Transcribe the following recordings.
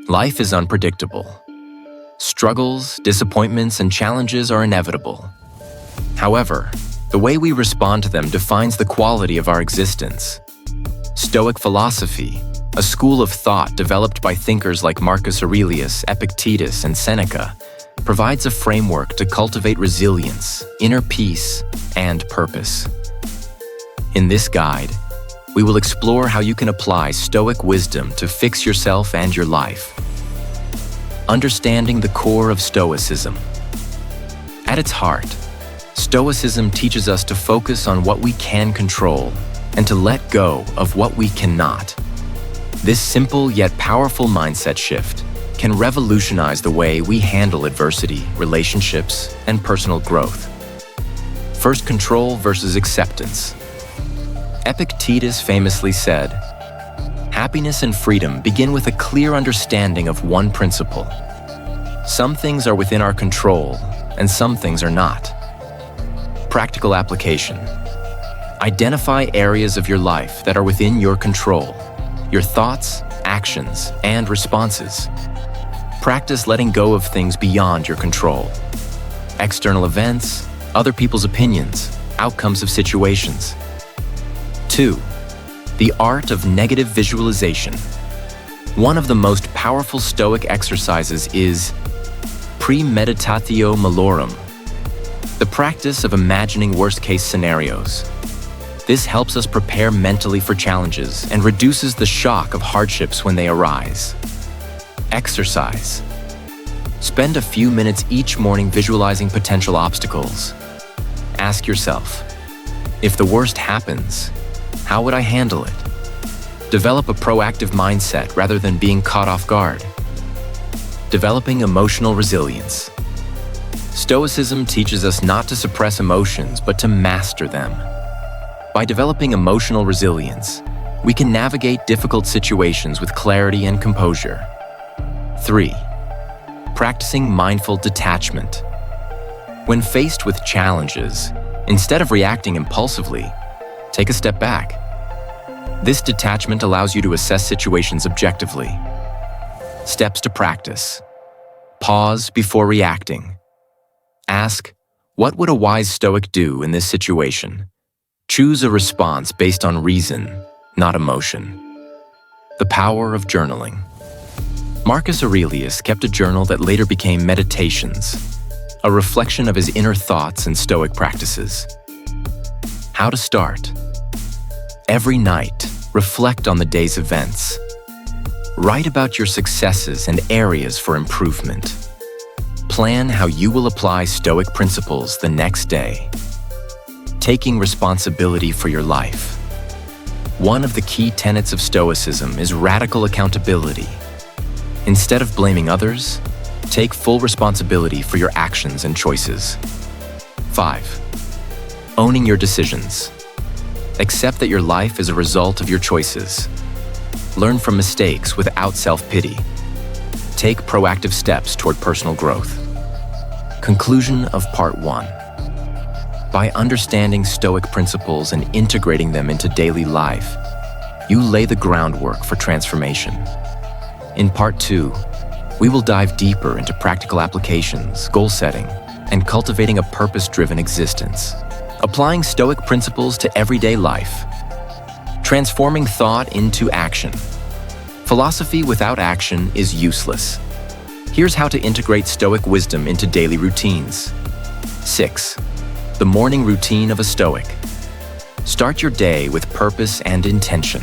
Life is unpredictable. Struggles, disappointments, and challenges are inevitable. However, the way we respond to them defines the quality of our existence. Stoic philosophy, a school of thought developed by thinkers like Marcus Aurelius, Epictetus, and Seneca, provides a framework to cultivate resilience, inner peace, and purpose. In this guide, we will explore how you can apply Stoic wisdom to fix yourself and your life. Understanding the core of Stoicism. At its heart, Stoicism teaches us to focus on what we can control and to let go of what we cannot. This simple yet powerful mindset shift can revolutionize the way we handle adversity, relationships, and personal growth. First, control versus acceptance. Epictetus famously said, "Happiness and freedom begin with a clear understanding of one principle. Some things are within our control, and some things are not." Practical application. Identify areas of your life that are within your control, your thoughts, actions, and responses. Practice letting go of things beyond your control. External events, other people's opinions, outcomes of situations. 2. The art of negative visualization. One of the most powerful Stoic exercises is premeditatio malorum, the practice of imagining worst-case scenarios. This helps us prepare mentally for challenges and reduces the shock of hardships when they arise. Exercise. Spend a few minutes each morning visualizing potential obstacles. Ask yourself, if the worst happens, how would I handle it? Develop a proactive mindset rather than being caught off guard. Developing emotional resilience. Stoicism teaches us not to suppress emotions, but to master them. By developing emotional resilience, we can navigate difficult situations with clarity and composure. 3. Practicing mindful detachment. When faced with challenges, instead of reacting impulsively, take a step back. This detachment allows you to assess situations objectively. Steps to practice. Pause before reacting. Ask, what would a wise Stoic do in this situation? Choose a response based on reason, not emotion. The power of journaling. Marcus Aurelius kept a journal that later became Meditations, a reflection of his inner thoughts and Stoic practices. How to start? Every night, reflect on the day's events. Write about your successes and areas for improvement. Plan how you will apply Stoic principles the next day. Taking responsibility for your life. One of the key tenets of Stoicism is radical accountability. Instead of blaming others, take full responsibility for your actions and choices. 5. Owning your decisions. Accept that your life is a result of your choices. Learn from mistakes without self-pity. Take proactive steps toward personal growth. Conclusion of Part 1. By understanding Stoic principles and integrating them into daily life, you lay the groundwork for transformation. In Part 2, we will dive deeper into practical applications, goal setting, and cultivating a purpose-driven existence, applying Stoic principles to everyday life, transforming thought into action. Philosophy without action is useless. Here's how to integrate Stoic wisdom into daily routines. 6. The morning routine of a Stoic. Start your day with purpose and intention.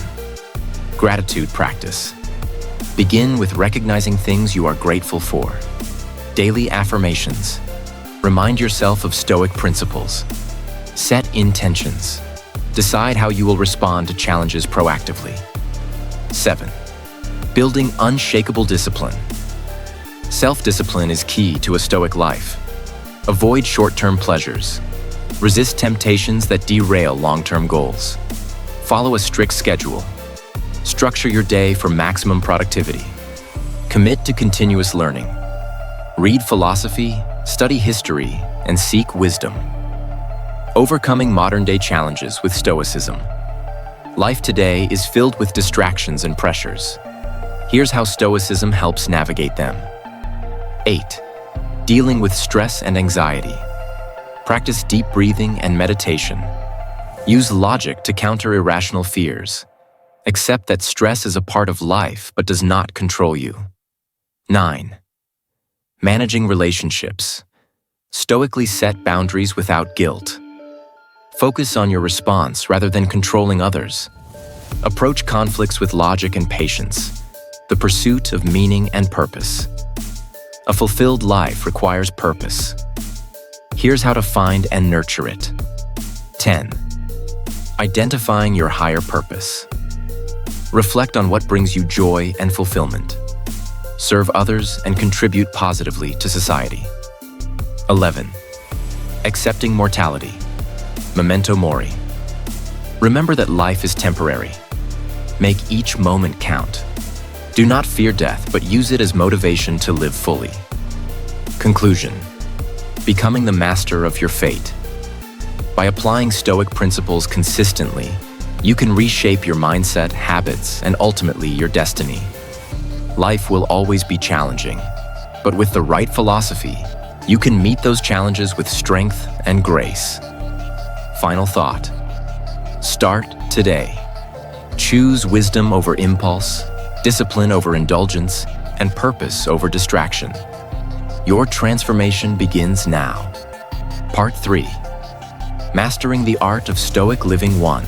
Gratitude practice. Begin with recognizing things you are grateful for. Daily affirmations. Remind yourself of Stoic principles. Set intentions. Decide how you will respond to challenges proactively. 7. Building unshakable discipline. Self-discipline is key to a Stoic life. Avoid short-term pleasures. Resist temptations that derail long-term goals. Follow a strict schedule. Structure your day for maximum productivity. Commit to continuous learning. Read philosophy, study history, and seek wisdom. Overcoming modern-day challenges with Stoicism. Life today is filled with distractions and pressures. Here's how Stoicism helps navigate them. 8. Dealing with stress and anxiety. Practice deep breathing and meditation. Use logic to counter irrational fears. Accept that stress is a part of life but does not control you. 9. Managing relationships. Stoically set boundaries without guilt. Focus on your response rather than controlling others. Approach conflicts with logic and patience. The pursuit of meaning and purpose. A fulfilled life requires purpose. Here's how to find and nurture it. 10. Identifying your higher purpose. Reflect on what brings you joy and fulfillment. Serve others and contribute positively to society. 11. Accepting mortality. Memento mori. Remember that life is temporary. Make each moment count. Do not fear death, but use it as motivation to live fully. Conclusion. Becoming the master of your fate. By applying Stoic principles consistently, you can reshape your mindset, habits, and ultimately your destiny. Life will always be challenging, but with the right philosophy, you can meet those challenges with strength and grace. Final thought. Start today. Choose wisdom over impulse, discipline over indulgence, and purpose over distraction. Your transformation begins now. Part 3. Mastering the art of Stoic living 1.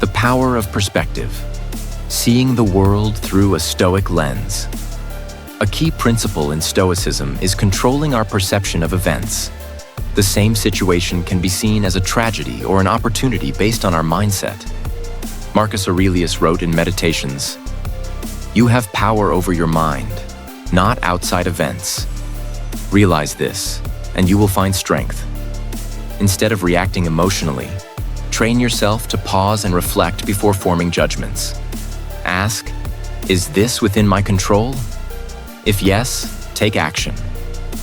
The power of perspective. Seeing the world through a Stoic lens. A key principle in Stoicism is controlling our perception of events. The same situation can be seen as a tragedy or an opportunity based on our mindset. Marcus Aurelius wrote in Meditations, "You have power over your mind, not outside events. Realize this, and you will find strength." Instead of reacting emotionally, train yourself to pause and reflect before forming judgments. Ask, is this within my control? If yes, take action.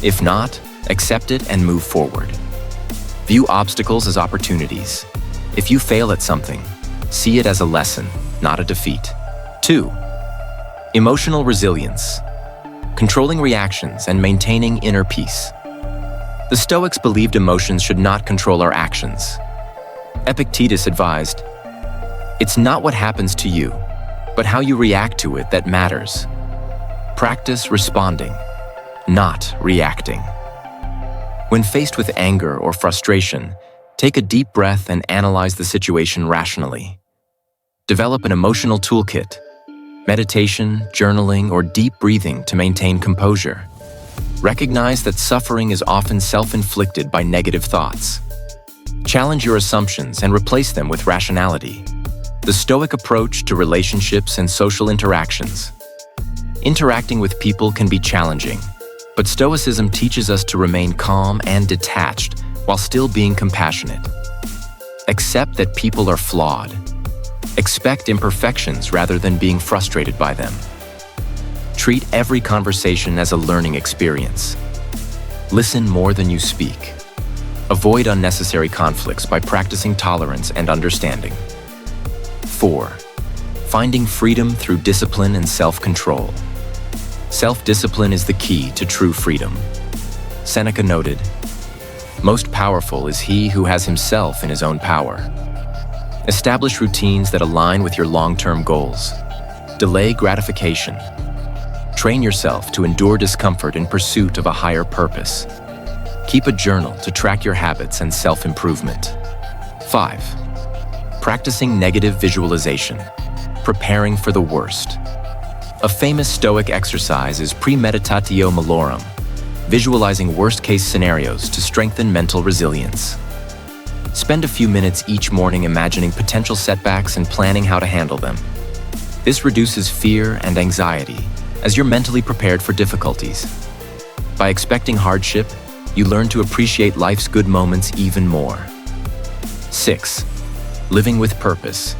If not, accept it and move forward. View obstacles as opportunities. If you fail at something, see it as a lesson, not a defeat. 2. Emotional resilience. Controlling reactions and maintaining inner peace. The Stoics believed emotions should not control our actions. Epictetus advised, "It's not what happens to you, but how you react to it that matters." Practice responding, not reacting. When faced with anger or frustration, take a deep breath and analyze the situation rationally. Develop an emotional toolkit, meditation, journaling, or deep breathing to maintain composure. Recognize that suffering is often self-inflicted by negative thoughts. Challenge your assumptions and replace them with rationality. The Stoic approach to relationships and social interactions. Interacting with people can be challenging, but Stoicism teaches us to remain calm and detached while still being compassionate. Accept that people are flawed. Expect imperfections rather than being frustrated by them. Treat every conversation as a learning experience. Listen more than you speak. Avoid unnecessary conflicts by practicing tolerance and understanding. 4. Finding freedom through discipline and self-control. Self-discipline is the key to true freedom. Seneca noted, "Most powerful is he who has himself in his own power." Establish routines that align with your long-term goals. Delay gratification. Train yourself to endure discomfort in pursuit of a higher purpose. Keep a journal to track your habits and self-improvement. 5. Practicing negative visualization. Preparing for the worst. A famous Stoic exercise is premeditatio malorum, visualizing worst-case scenarios to strengthen mental resilience. Spend a few minutes each morning imagining potential setbacks and planning how to handle them. This reduces fear and anxiety, as you're mentally prepared for difficulties. By expecting hardship, you learn to appreciate life's good moments even more. 6. Living with purpose.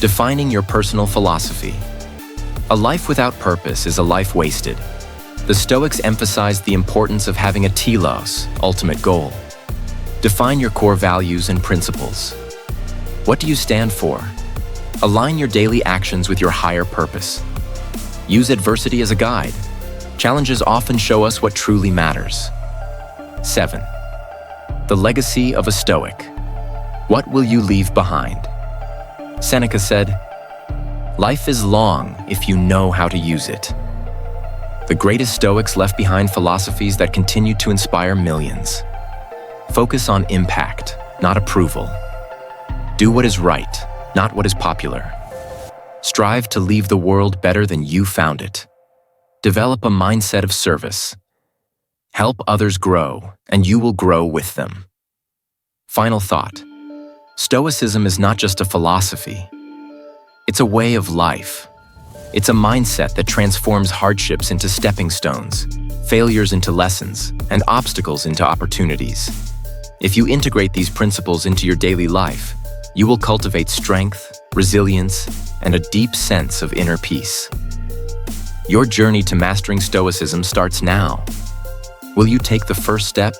Defining your personal philosophy. A life without purpose is a life wasted. The Stoics emphasized the importance of having a telos, ultimate goal. Define your core values and principles. What do you stand for? Align your daily actions with your higher purpose. Use adversity as a guide. Challenges often show us what truly matters. 7. The legacy of a Stoic. What will you leave behind? Seneca said, "Life is long if you know how to use it." The greatest Stoics left behind philosophies that continue to inspire millions. Focus on impact, not approval. Do what is right, not what is popular. Strive to leave the world better than you found it. Develop a mindset of service. Help others grow, and you will grow with them. Final thought. Stoicism is not just a philosophy. It's a way of life. It's a mindset that transforms hardships into stepping stones, failures into lessons, and obstacles into opportunities. If you integrate these principles into your daily life, you will cultivate strength, resilience, and a deep sense of inner peace. Your journey to mastering Stoicism starts now. Will you take the first step